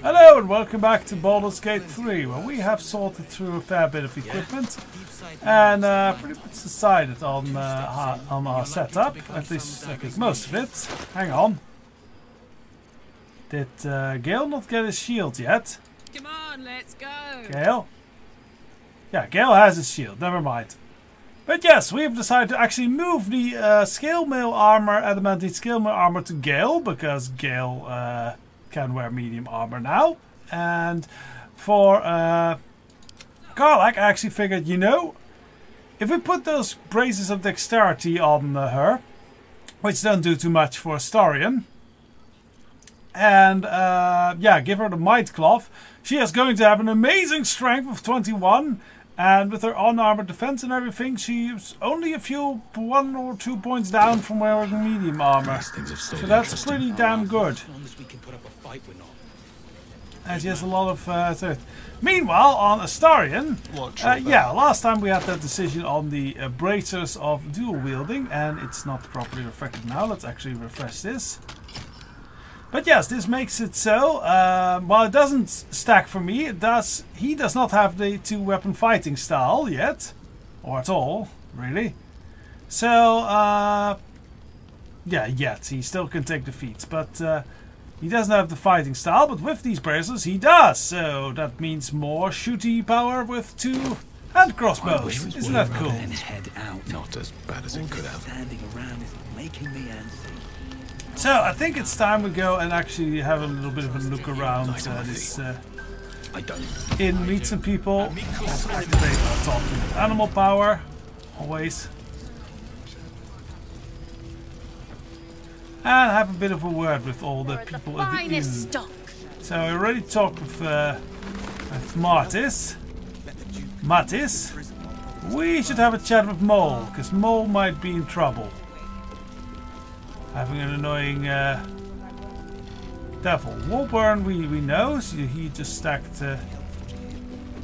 Hello and welcome back to Baldur's Gate 3, where we have sorted through a fair bit of equipment and pretty much decided on our setup, at least I think most of it. Hang on. Did Gale not get his shield yet? Come on, let's go. Gale? Yeah, Gale has his shield, never mind. But yes, we've decided to actually move the scale mail armor, adamantine scale mail armor to Gale, because Gale can wear medium armor now. And for Karlak, I actually figured, you know, if we put those braces of dexterity on her, which don't do too much for Astarion, and yeah, give her the might cloth, she is going to have an amazing strength of 21. And with her on-armor defense and everything, she's only a few 1 or 2 points down from wearing medium armor. So that's pretty damn good. And she has a lot of thirst. Meanwhile, on Astarion, yeah, last time we had that decision on the bracers of dual wielding, and it's not properly reflected now. Let's actually refresh this. But yes, this makes it so, while it doesn't stack for me, it does. He does not have the 2-weapon fighting style yet. Or at all, really. So, yeah, yet. He still can take defeats, but he doesn't have the fighting style, but with these bracelets he does. So that means more shooty power with 2 hand crossbows. Isn't that cool? Not as bad as it could have. Standing around is making me antsy. So I think it's time we go and actually have a little bit of a look around this inn, meet some people, also activate our talking animal power, always, and have a bit of a word with all the people at the inn. So I already talked with Mattis. We should have a chat with Mole, because Mole might be in trouble. Having an annoying devil. Wolburn we know, so he just stacked...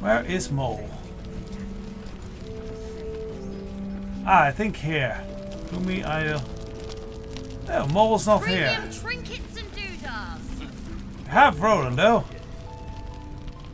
where is Mole? I think here. Gloomy Idol. No, Mole's not here. Trinkets and doodads. Have Roland though.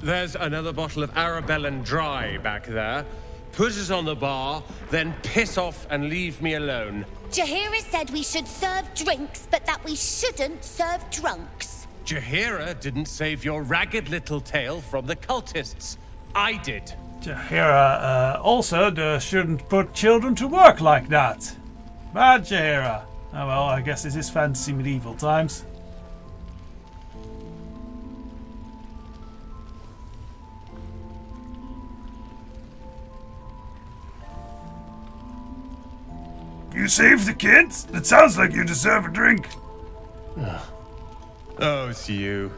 There's another bottle of Arabellan Dry back there. Put it on the bar, then piss off and leave me alone. Jaheira said we should serve drinks, but that we shouldn't serve drunks. Jaheira didn't save your ragged little tail from the cultists. I did. Jaheira also shouldn't put children to work like that. Bad Jaheira. Oh well, I guess this is fantasy medieval times. You saved the kids? It sounds like you deserve a drink. Oh, it's you.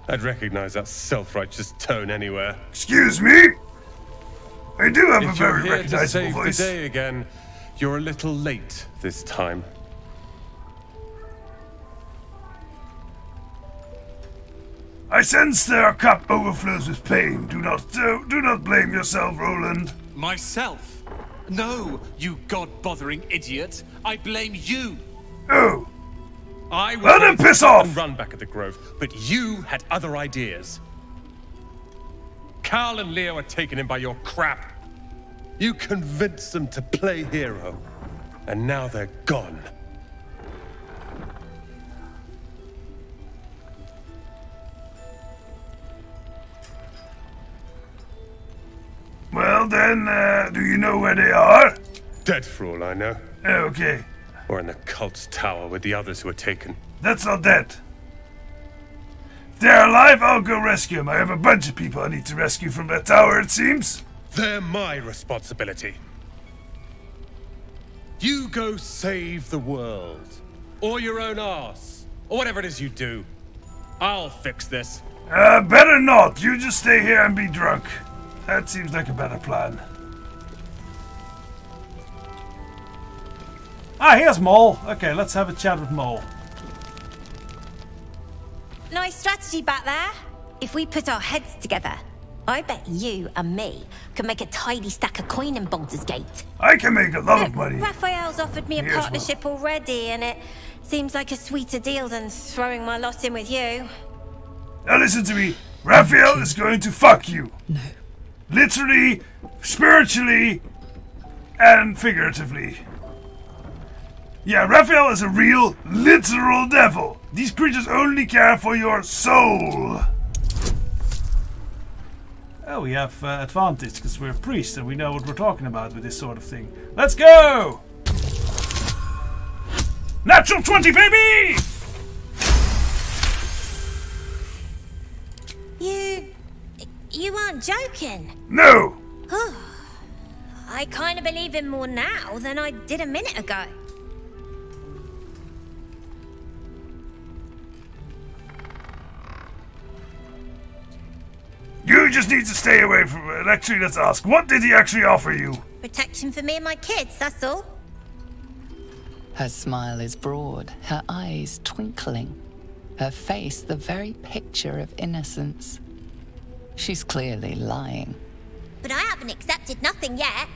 I'd recognize that self-righteous tone anywhere. Excuse me? I do have a If you're very here to recognizable save voice. the day again, you're a little late this time. I sense their cup overflows with pain. Do not blame yourself, Roland. Myself? No, you god-bothering idiot. I blame you. Oh. I Let him piss off! and run back at the Grove, but you had other ideas. Carl and Leo are taken in by your crap. You convinced them to play hero, and now they're gone. Well then, do you know where they are? Dead for all I know. Okay. Or in the cult's tower with the others who were taken. That's not that. If they're alive, I'll go rescue them. I have a bunch of people I need to rescue from that tower, it seems. They're my responsibility. You go save the world. Or your own arse. Or whatever it is you do. I'll fix this. Better not. You just stay here and be drunk. That seems like a better plan. Ah, here's Mole. Okay, let's have a chat with Mole. Nice strategy back there. If we put our heads together, I bet you and me can make a tidy stack of coin in Baldur's Gate. I can make a lot of money. Raphael's offered me a Here's partnership already, and it seems like a sweeter deal than throwing my lot in with you. Now listen to me. Raphael is going to fuck you. No. Literally, spiritually, and figuratively. Yeah, Raphael is a real, literal devil. These creatures only care for your soul. Oh, we have advantage because we're priests and we know what we're talking about with this sort of thing. Let's go! Natural 20, baby! You aren't joking. No! I kind of believe him more now than I did a minute ago. You just need to stay away from it. Actually, let's ask, what did he actually offer you? Protection for me and my kids, that's all. Her smile is broad, her eyes twinkling, her face the very picture of innocence. She's clearly lying. But I haven't accepted nothing yet.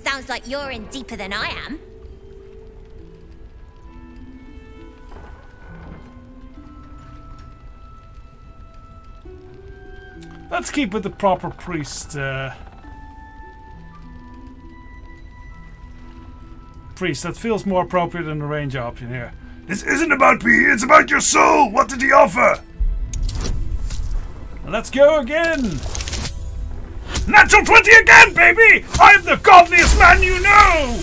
Sounds like you're in deeper than I am. Let's keep with the proper priest. Priest, that feels more appropriate than the ranger option here. This isn't about me, it's about your soul! What did he offer? Let's go again! Natural 20 again, baby! I'm the godliest man you know!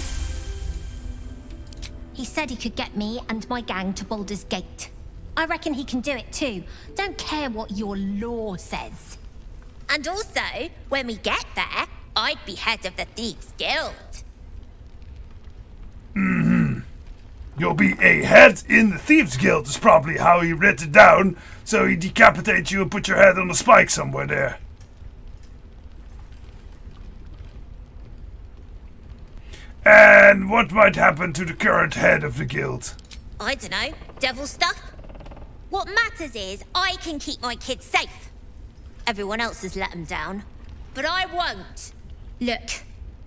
He said he could get me and my gang to Baldur's Gate. I reckon he can do it too. Don't care what your law says. And also, when we get there, I'd be head of the Thieves' Guild. You'll be a head in the Thieves' Guild is probably how he wrote it down, so he decapitates you and put your head on a spike somewhere there. And what might happen to the current head of the guild? I dunno, devil stuff? What matters is I can keep my kids safe. Everyone else has let them down, but I won't. Look,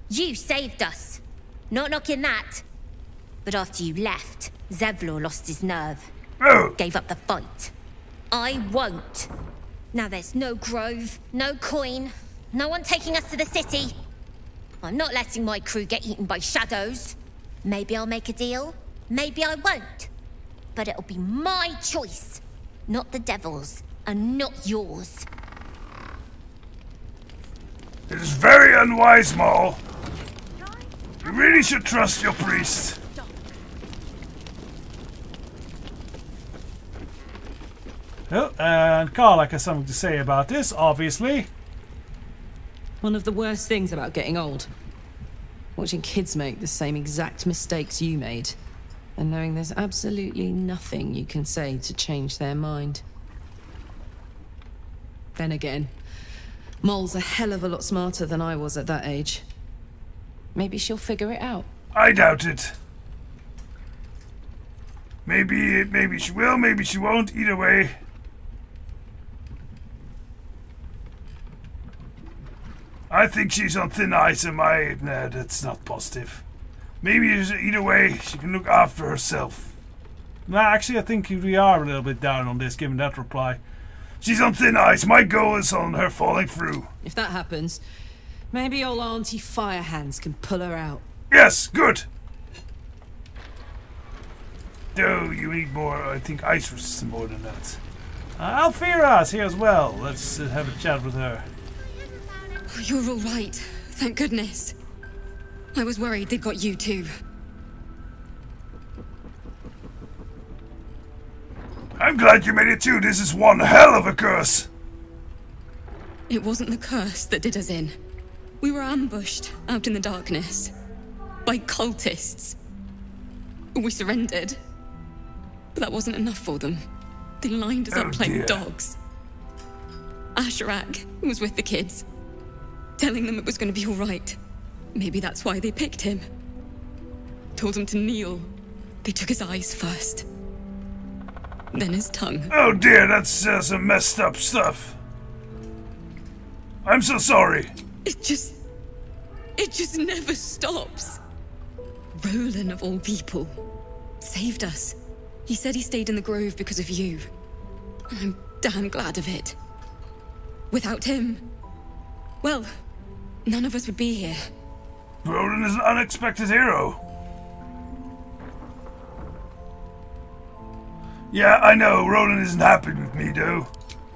you saved us. Not knocking that. But after you left, Zevlor lost his nerve. Oh! Gave up the fight. I won't. Now there's no grove, no coin, no one taking us to the city. I'm not letting my crew get eaten by shadows. Maybe I'll make a deal, maybe I won't. But it'll be my choice, not the devil's, and not yours. It is very unwise, Maul. You really should trust your priest. Oh, and Karlak has something to say about this, obviously. One of the worst things about getting old. Watching kids make the same exact mistakes you made. And knowing there's absolutely nothing you can say to change their mind. Then again, Mol's a hell of a lot smarter than I was at that age. Maybe she'll figure it out. I doubt it. Maybe she will, maybe she won't. Either way. I think she's on thin ice and nah, that's not positive. Maybe either way, she can look after herself. Nah, actually I think we are a little bit down on this, given that reply. She's on thin ice. My goal is on her falling through. If that happens, maybe old Auntie Firehands can pull her out. Yes, good. Though you need more, I think, ice resistance more than that. Alfira's here as well. Let's have a chat with her. You're all right. Thank goodness. I was worried they'd got you too. I'm glad you made it too. This is one hell of a curse. It wasn't the curse that did us in. We were ambushed out in the darkness by cultists. We surrendered. But that wasn't enough for them. They lined us up like dogs. Asherak was with the kids, telling them it was going to be all right. Maybe that's why they picked him. Told him to kneel. They took his eyes first. Then his tongue. Oh dear, that's some messed up stuff. I'm so sorry. It just never stops. Roland, of all people, saved us. He said he stayed in the grove because of you. And I'm damn glad of it. Without him, well, none of us would be here. Roland is an unexpected hero. Yeah, I know. Roland isn't happy with me, though.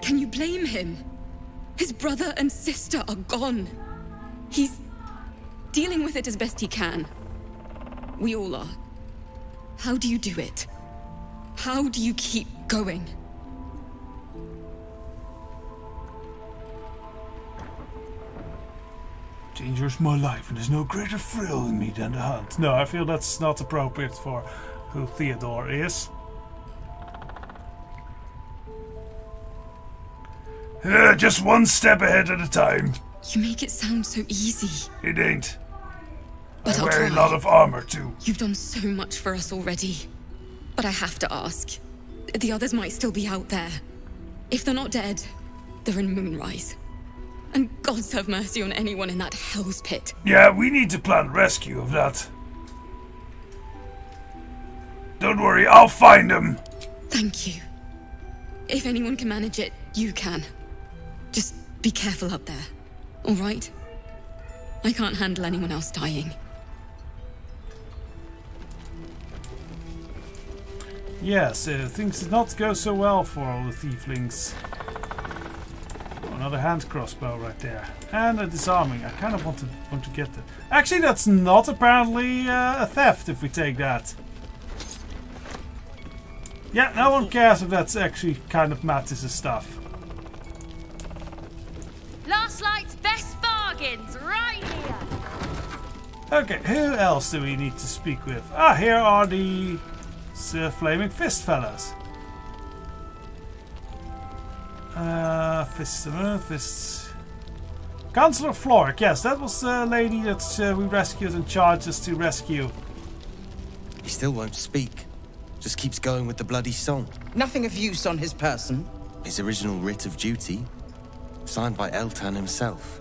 Can you blame him? His brother and sister are gone. He's dealing with it as best he can. We all are. How do you do it? How do you keep going? Danger's my life, and there's no greater thrill in me than the hunt. No, I feel that's not appropriate for who Teodor is. Just one step ahead at a time. You make it sound so easy. It ain't. But I I'll wear a try. lot of armor, too. You've done so much for us already. But I have to ask. The others might still be out there. If they're not dead, they're in Moonrise. And gods have mercy on anyone in that hell's pit. Yeah, we need to plan rescue of that. Don't worry, I'll find them. Thank you. If anyone can manage it, you can. Just be careful up there, all right? I can't handle anyone else dying. Yes, things did not go so well for all the thieflings. Oh, another hand crossbow right there. And a disarming. I kind of want to get that. Actually, that's not apparently a theft if we take that. Yeah, no one cares if that's actually kind of Mattis's stuff. Last Light's best bargains, right here. Okay, who else do we need to speak with? Ah, here are the Flaming Fist fellas. Fists. Councillor Floric, yes, that was the lady that we rescued and charged us to rescue. He still won't speak. Just keeps going with the bloody song. Nothing of use on his person. His original writ of duty, signed by Eltan himself.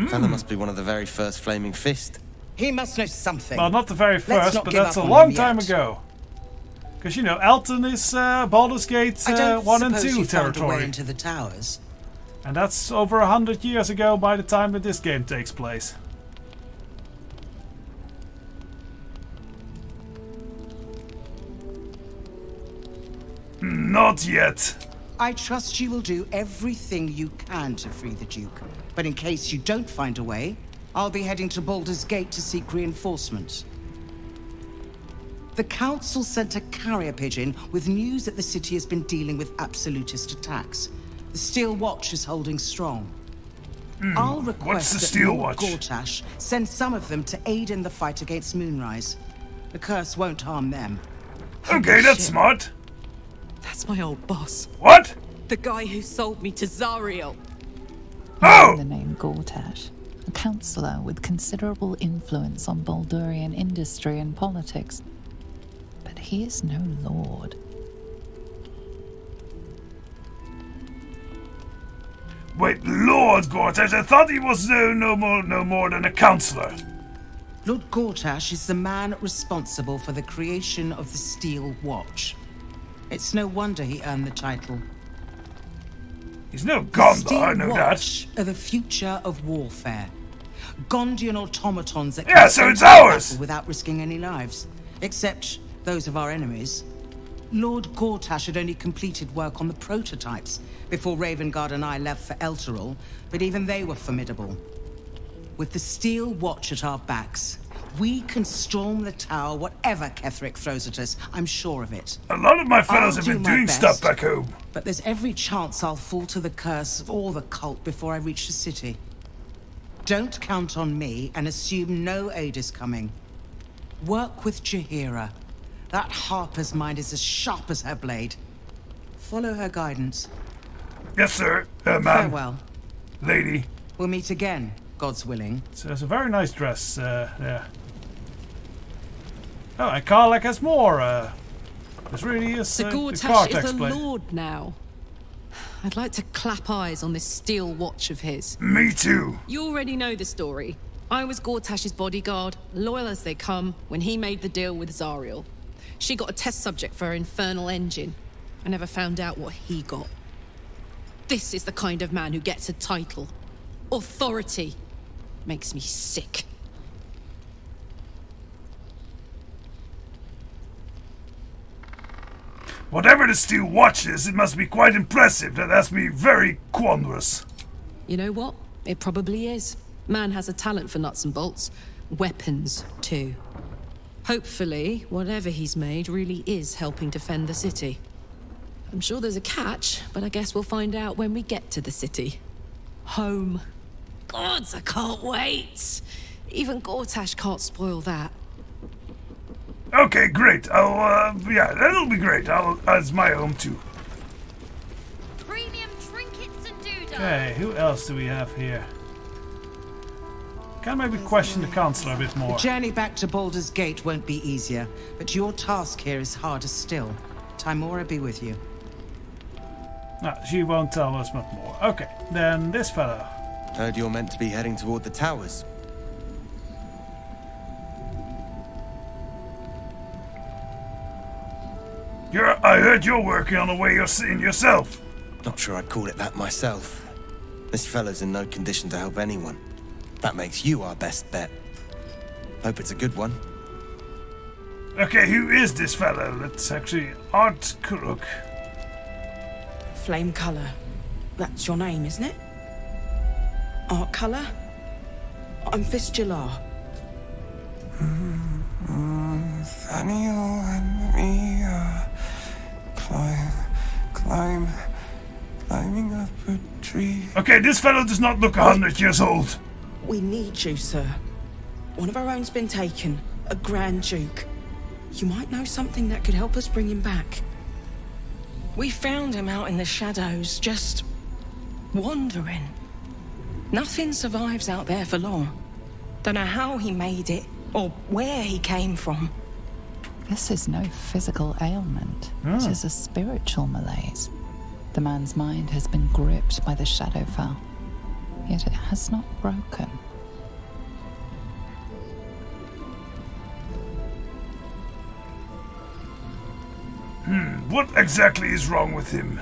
Fella must be one of the very first Flaming Fist. He must know something. Well, not the very first, but that's a long time ago. Because, you know, Elton is Baldur's Gate 1 and 2 territory. Into the towers. And that's over 100 years ago by the time that this game takes place. Not yet. I trust you will do everything you can to free the Duke. But in case you don't find a way, I'll be heading to Baldur's Gate to seek reinforcements. The Council sent a carrier pigeon with news that the city has been dealing with absolutist attacks. The Steel Watch is holding strong. I'll request that Steel Lord Watch? Gortash send some of them to aid in the fight against Moonrise. The curse won't harm them. Okay, that's smart. That's my old boss. What? The guy who sold me to Zariel. Oh! The name Gortash, a councillor with considerable influence on Baldurian industry and politics. But he is no lord. Wait, Lord Gortash, I thought he was no more than a councillor. Lord Gortash is the man responsible for the creation of the Steel Watch. It's no wonder he earned the title. He's no Gondor, I know that. Watch are the future of warfare. Gondian automatons that Yeah, so it's ours! without risking any lives, except those of our enemies. Lord Gortash had only completed work on the prototypes before Ravengard and I left for Elturel, but even they were formidable. With the Steel Watch at our backs, we can storm the tower whatever Ketheric throws at us. I'm sure of it. A lot of my fellows I'll have been do my doing best, stuff back home. But there's every chance I'll fall to the curse or the cult before I reach the city. Don't count on me and assume no aid is coming. Work with Jaheira. That Harper's mind is as sharp as her blade. Follow her guidance. Yes, sir. Ma'am. Farewell. Lady. We'll meet again, God's willing. So it's a very nice dress there. Oh, and Karlach has more. This really is The the Gortash is a display. lord now. I'd like to clap eyes on this Steel Watch of his. Me too. You already know the story. I was Gortash's bodyguard, loyal as they come, when he made the deal with Zariel. She got a test subject for her infernal engine. I never found out what he got. This is the kind of man who gets a title. Authority. Makes me sick. Whatever the steel watch is, it must be quite impressive. That has me very quandrous. You know what? It probably is. Man has a talent for nuts and bolts. Weapons, too. Hopefully, whatever he's made really is helping defend the city. I'm sure there's a catch, but I guess we'll find out when we get to the city. Home. Gods, I can't wait! Even Gortash can't spoil that. Okay, great. Yeah, that'll be great. It's my home too. Premium trinkets and doodads. Okay, who else do we have here? Can I maybe question the Chancellor a bit more? The journey back to Baldur's Gate won't be easier, but your task here is harder still. Timora be with you. No, she won't tell us much more. Okay, then this fellow. Heard you're meant to be heading toward the towers. I heard you're working on a way you're seeing yourself. Not sure I'd call it that myself. This fellow's in no condition to help anyone. That makes you our best bet. Hope it's a good one. Okay, who is this fellow? It's actually Art Kuruk. Flame Color. That's your name, isn't it? Art Color? I'm Fistula. Nathaniel and me climbing up a tree. Okay, this fellow does not look 100 years old. We need you, sir. One of our own's been taken, a Grand Duke. You might know something that could help us bring him back. We found him out in the shadows, just wandering. Nothing survives out there for long. Don't know how he made it, or where he came from. This is no physical ailment. It is a spiritual malaise. The man's mind has been gripped by the Shadowfell, yet it has not broken. What exactly is wrong with him?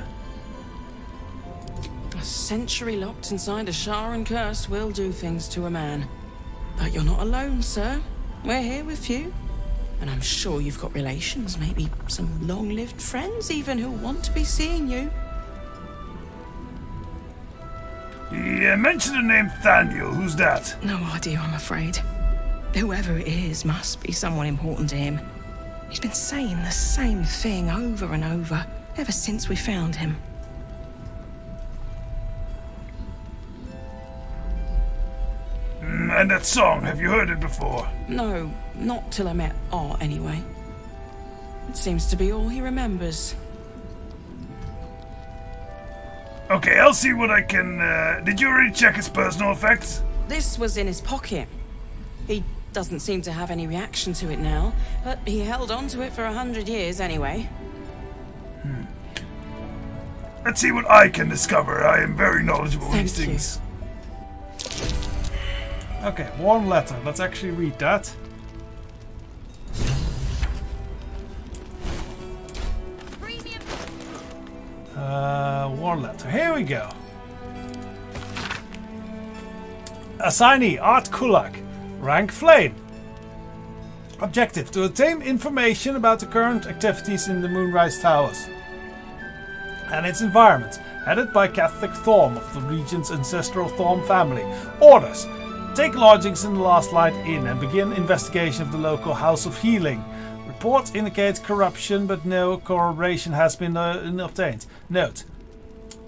A century locked inside a Sharan curse will do things to a man. But you're not alone, sir. We're here with you. And I'm sure you've got relations, maybe some long-lived friends even, who want to be seeing you. He mentioned the name Nathaniel. Who's that? No idea, I'm afraid. Whoever it is must be someone important to him. He's been saying the same thing over and over, ever since we found him. And that song, have you heard it before? No, not till I met Art, anyway. It seems to be all he remembers. Okay, I'll see what I can... did you already check his personal effects? This was in his pocket. He doesn't seem to have any reaction to it now, but he held on to it for 100 years anyway. Let's see what I can discover. I am very knowledgeable in these Thank you. things. Okay, one letter. Let's actually read that. One letter. Here we go. Assignee Art Kulak. Rank Flame. Objective: to obtain information about the current activities in the Moonrise Towers and its environment. Headed by Catholic Thorm of the region's ancestral Thorm family. Orders: take lodgings in the Last Light Inn and begin investigation of the local House of Healing. Reports indicate corruption, but no corroboration has been obtained. Note: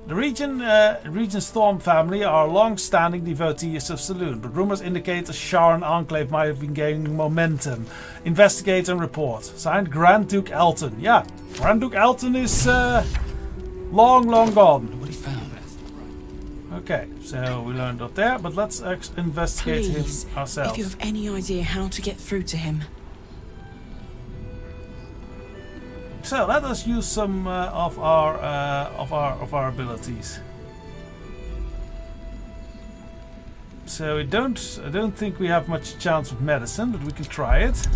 the region's Thorm family are long-standing devotees of Saloon, but rumors indicate the Sharan Enclave might have been gaining momentum. Investigate and report. Signed, Grand Duke Elton. Yeah, Grand Duke Elton is long gone. What he found. Okay, so we learned up there, but let's investigate Please, him ourselves. if you have any idea how to get through to him. So let us use some of our abilities. So I don't think we have much chance with medicine, but we can try it.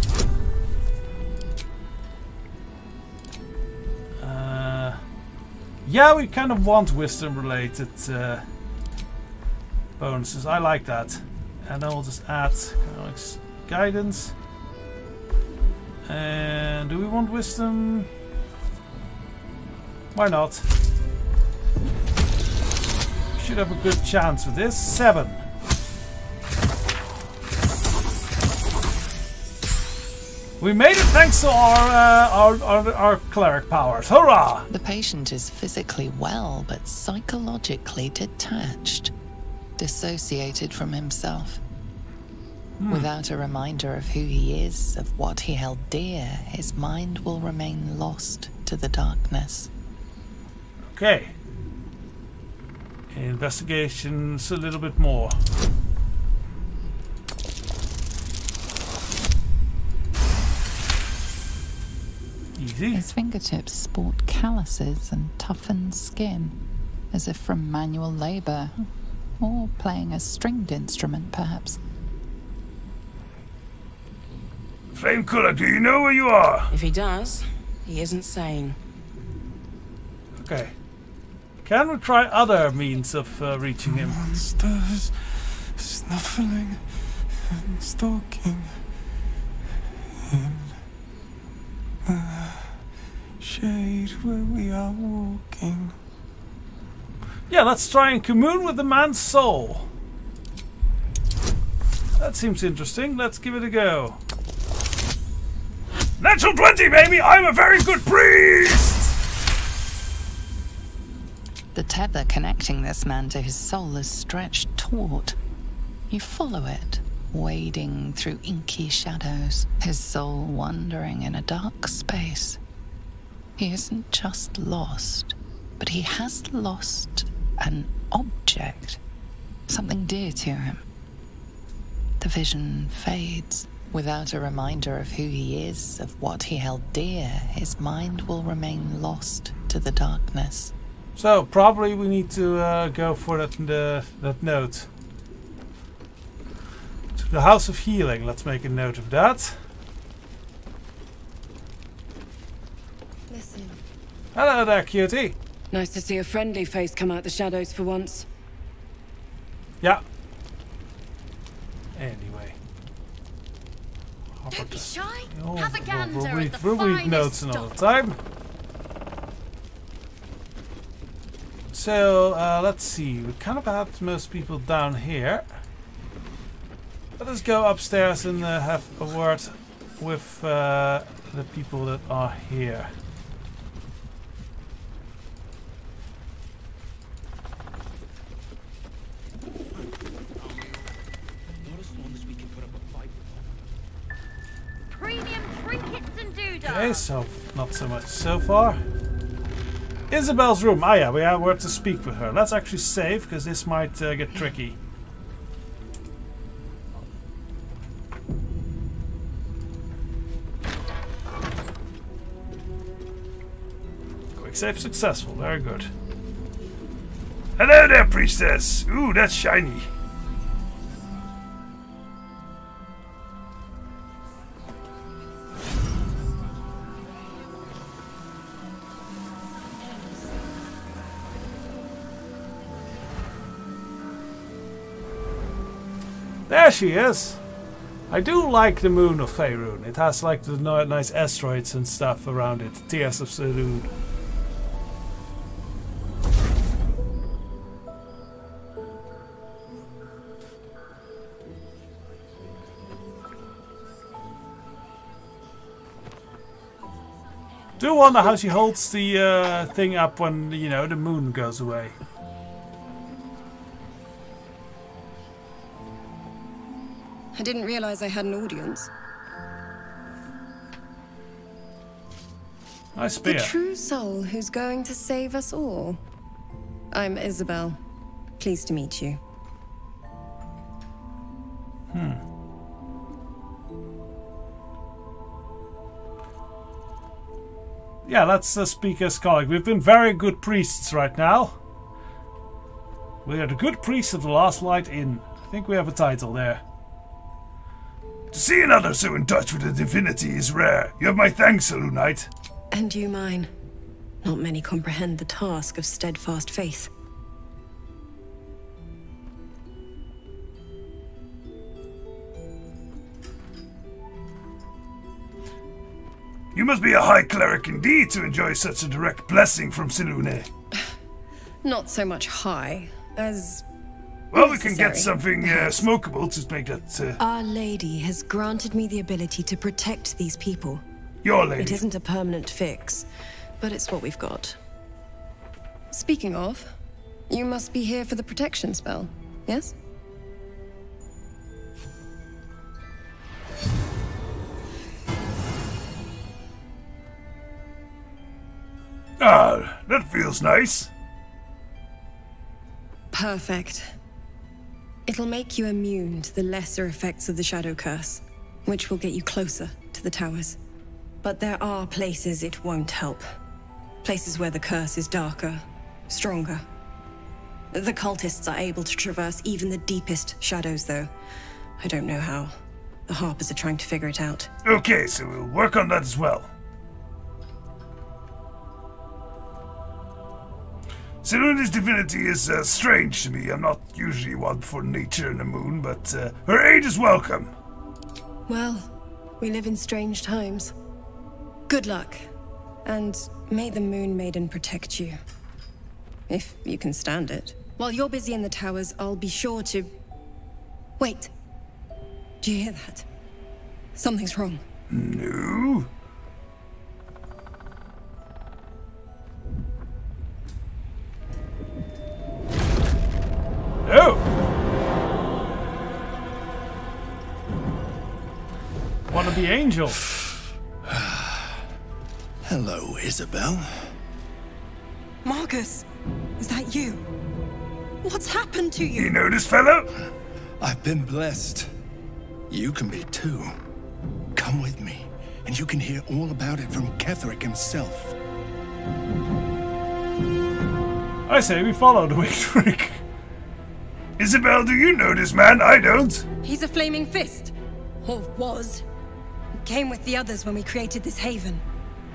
Yeah, we kind of want wisdom related bonuses. I like that. And then we'll just add guidance. And do we want wisdom? Why not? Should have a good chance with this. 7. We made it thanks to our cleric powers. Hurrah! The patient is physically well, but psychologically detached, dissociated from himself. Without a reminder of who he is, of what he held dear, his mind will remain lost to the darkness. Okay. Investigations a little bit more. Easy. His fingertips sport calluses and toughened skin, as if from manual labor, or playing a stringed instrument, perhaps. Flamecaller, do you know where you are? If he does, he isn't sane. Okay. Can we try other means of reaching him? Monsters snuffling and stalking in the shade where we are walking. Yeah, let's try and commune with the man's soul. That seems interesting. Let's give it a go. Natural 20, baby! I'm a very good priest! The tether connecting this man to his soul is stretched taut. You follow it, wading through inky shadows, his soul wandering in a dark space. He isn't just lost, but he has lost an object, something dear to him. The vision fades. Without a reminder of who he is, of what he held dear, his mind will remain lost to the darkness. So, probably we need to go for that note. To the House of Healing, let's make a note of that. Listen. Hello there, cutie. Nice to see a friendly face come out the shadows for once. Yeah. Anyway. Don't be shy. Oh, Have a gander we'll at the read notes another time. So, let's see. We kind of had most people down here. Let us go upstairs and have a word with the people that are here. Premium trinkets and doodles. Okay, so not so much so far. Isabel's room. Ah yeah, we have word to speak with her. Let's actually save, because this might get tricky. Quick save successful, very good. Hello there, priestess. Ooh, that's shiny. There she is. I do like the moon of Faerun. It has like the nice asteroids and stuff around it. Tears of Serun. Do wonder how she holds the thing up when, you know, the moon goes away. I didn't realize I had an audience. Nice spear. The true soul who's going to save us all. I'm Isabel. Pleased to meet you. Yeah, let's speak as colleague. We've been very good priests right now. We are the good priests of the Last Light Inn. I think we have a title there. To see another so in touch with the divinity is rare. You have my thanks, Salute Knight. And you mine. Not many comprehend the task of steadfast faith. You must be a high cleric indeed to enjoy such a direct blessing from Silune. Not so much high as... Well, we can get something smokable to make that... Our Lady has granted me the ability to protect these people. Your Lady. It isn't a permanent fix, but it's what we've got. Speaking of, you must be here for the protection spell, yes? Ah, that feels nice. Perfect. It'll make you immune to the lesser effects of the Shadow Curse, which will get you closer to the towers. But there are places it won't help. Places where the curse is darker, stronger. The cultists are able to traverse even the deepest shadows, though. I don't know how. The Harpers are trying to figure it out. Okay, so we'll work on that as well. Silune's divinity is strange to me. I'm not usually one for nature and the moon, but her aid is welcome. Well, we live in strange times. Good luck, and may the Moon Maiden protect you. If you can stand it. While you're busy in the towers, I'll be sure to... Wait. Do you hear that? Something's wrong. No. Oh! Wanna be angel? Hello, Isabel. Marcus, is that you? What's happened to you? You know this fellow? I've been blessed. You can be too. Come with me, and you can hear all about it from Ketheric himself. I say we follow the winged freak. Isabel, do you know this man? I don't. He's a flaming fist. Or was. He came with the others when we created this haven.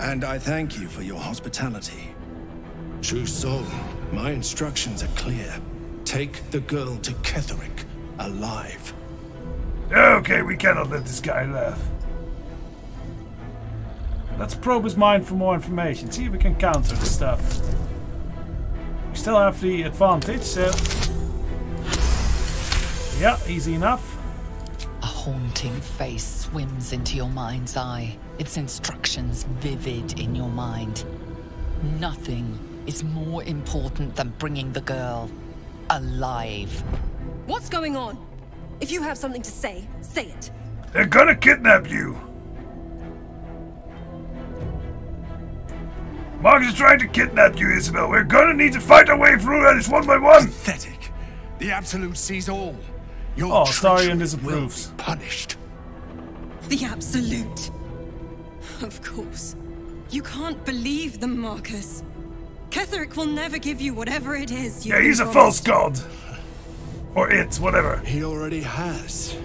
And I thank you for your hospitality. True soul, my instructions are clear. Take the girl to Ketheric, alive. Okay, we cannot let this guy laugh. Let's probe his mind for more information. See if we can counter the stuff. We still have the advantage, so... Yeah, easy enough. A haunting face swims into your mind's eye, its instructions vivid in your mind. Nothing is more important than bringing the girl alive. What's going on? If you have something to say, say it. They're gonna kidnap you. Marcus is trying to kidnap you, Isabel. We're gonna need to fight our way through this one by one. Pathetic. The Absolute sees all. Your Starion disapproves. Punished. The Absolute. Of course. You can't believe them, Marcus. Ketheric will never give you whatever it is you... Yeah, he's a false god. Or it, whatever. He already has.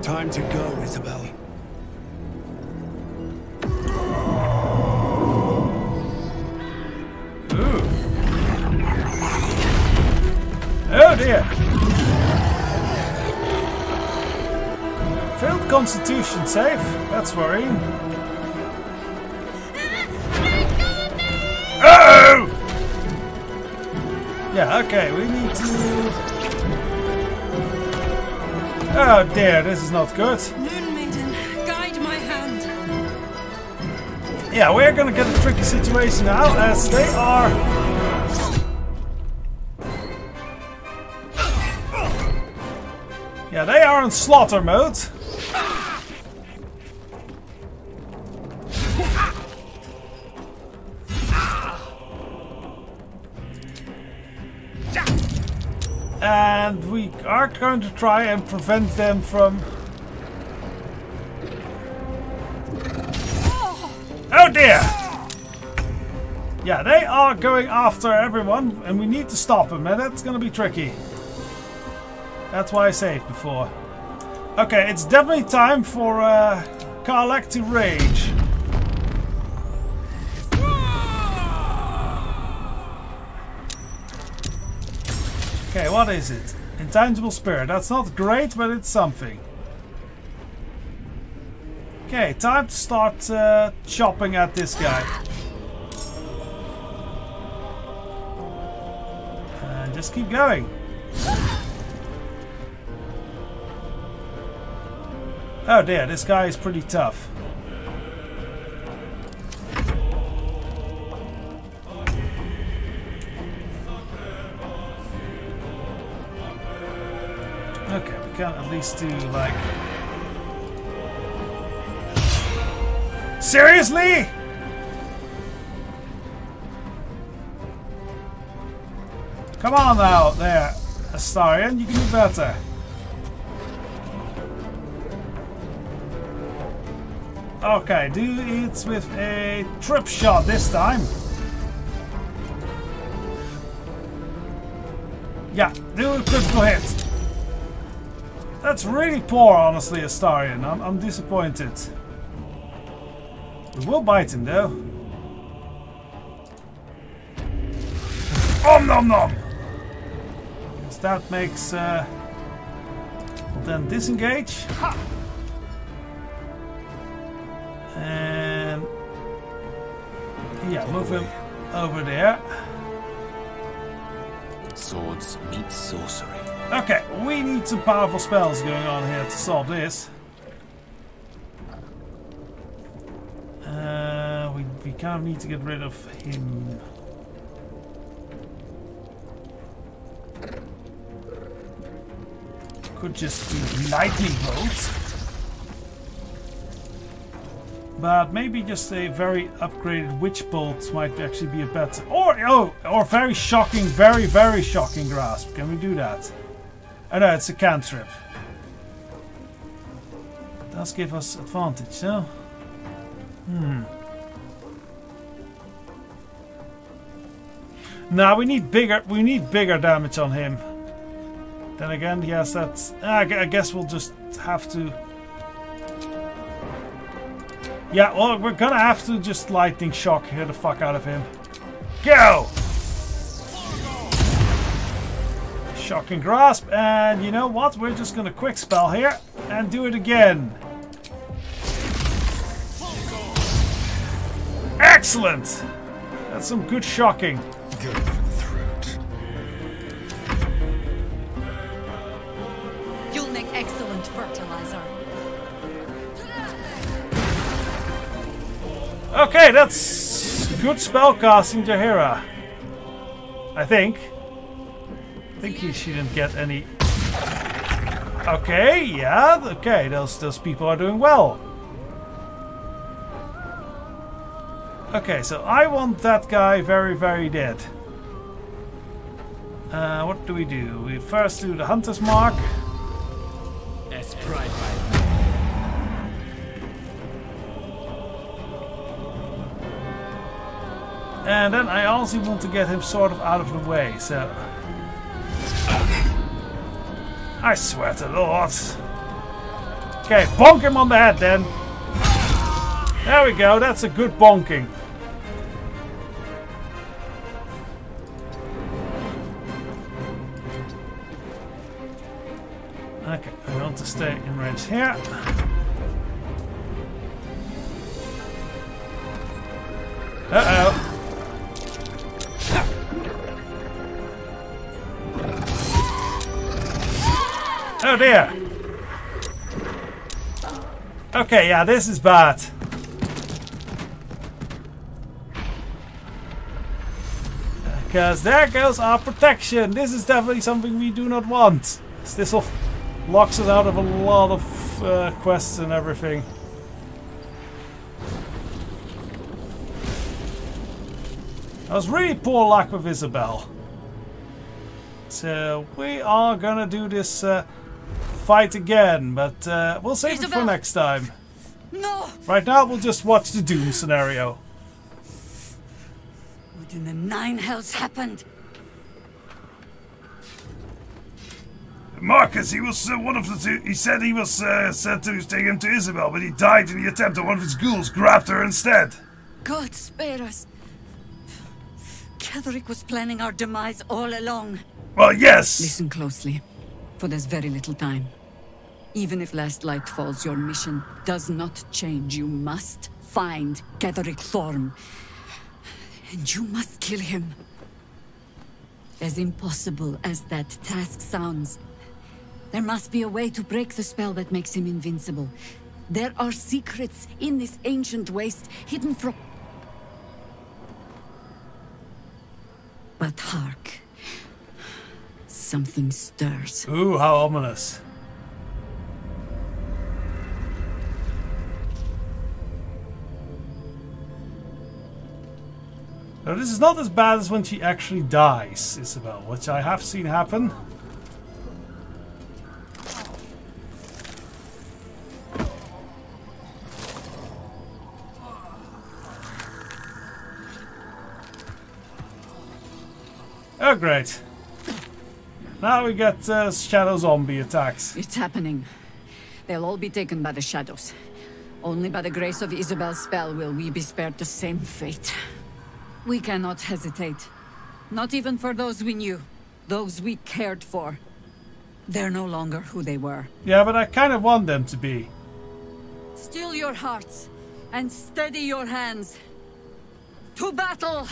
Time to go, Isabel. Ooh. Oh dear. Failed constitution save. That's worrying. Uh-oh! Yeah, okay, we need to... Oh dear, this is not good. Moon Maiden, guide my hand. Yeah, we're gonna get a tricky situation now, as they are... Yeah, they are in slaughter mode. And we are going to try and prevent them from... Oh dear! Yeah, they are going after everyone, and we need to stop them, and that's going to be tricky. That's why I saved before. Okay, it's definitely time for Karlach to rage. Okay, what is it? Intangible spirit. That's not great, but it's something. Okay, time to start chopping at this guy. And just keep going. Oh dear, this guy is pretty tough. Okay, we can at least do like... Seriously? Come on now, there, Astarion, you can do better. Okay, do it with a trip shot this time. Yeah, do a critical hit. That's really poor, honestly, Astarion. I'm disappointed. We will bite him, though. Om nom nom! Because that makes... Well, then disengage. Ha! And... yeah, move him over there. Swords meet sorcery. Okay, we need some powerful spells going on here to solve this. We kind of need to get rid of him. Could just do lightning bolt. But maybe just a very upgraded witch bolt might actually be a better... Or very shocking, very, very shocking grasp. Can we do that? Oh no, it's a cantrip. It does give us advantage, no? Now we need bigger damage on him. Then again, yes, that's... I guess we'll just have to... Yeah, well, we're gonna have to just lightning shock here the fuck out of him. Go! Shocking grasp, and you know what? We're just gonna quick spell here and do it again. Excellent! That's some good shocking. Go for the throat. You'll make excellent fertilizer. Okay, that's good spellcasting, Jaheira. I think he shouldn't get any. Okay, yeah, okay, those people are doing well. Okay, so I want that guy very, very dead. What do? We first do the hunter's mark. That's pride, And then I also want to get him sort of out of the way, so... I swear to Lord. Okay, bonk him on the head then. There we go, that's a good bonking. Okay, I want to stay in range here. Uh-oh. Oh dear. Okay, yeah, this is bad. Because there goes our protection. This is definitely something we do not want. This locks us out of a lot of quests and everything. That was really poor luck with Isabel. So we are gonna do this fight again, but we'll save it for next time. No! Right now we'll just watch the Doom scenario. What in the nine hells happened? Marcus, he was one of the two. He said he was sent to take him to Isabel, but he died in the attempt, and one of his ghouls grabbed her instead. God spare us. Ketheric was planning our demise all along. Well, yes! Listen closely, for there's very little time. Even if last light falls, your mission does not change. You must find Ketheric Thorm. And you must kill him. As impossible as that task sounds, there must be a way to break the spell that makes him invincible. There are secrets in this ancient waste, hidden from... But hark. Something stirs. Ooh, how ominous. Now, this is not as bad as when she actually dies, Isabel, which I have seen happen. Oh, great. Now we get shadow zombie attacks. It's happening. They'll all be taken by the shadows. Only by the grace of Isabel's spell will we be spared the same fate. We cannot hesitate. Not even for those we knew. Those we cared for. They're no longer who they were. Yeah, but I kind of want them to be. Still your hearts, and steady your hands. To battle!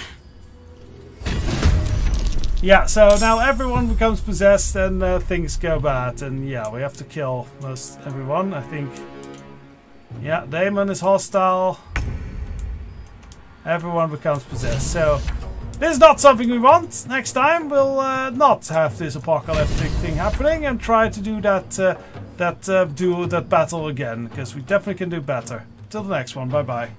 Yeah, so now everyone becomes possessed and things go bad. And yeah, we have to kill most everyone, I think. Yeah, Damon is hostile. Everyone becomes possessed. So this is not something we want. Next time we'll not have this apocalyptic thing happening and try to do that battle again, because we definitely can do better. Till the next one, bye bye.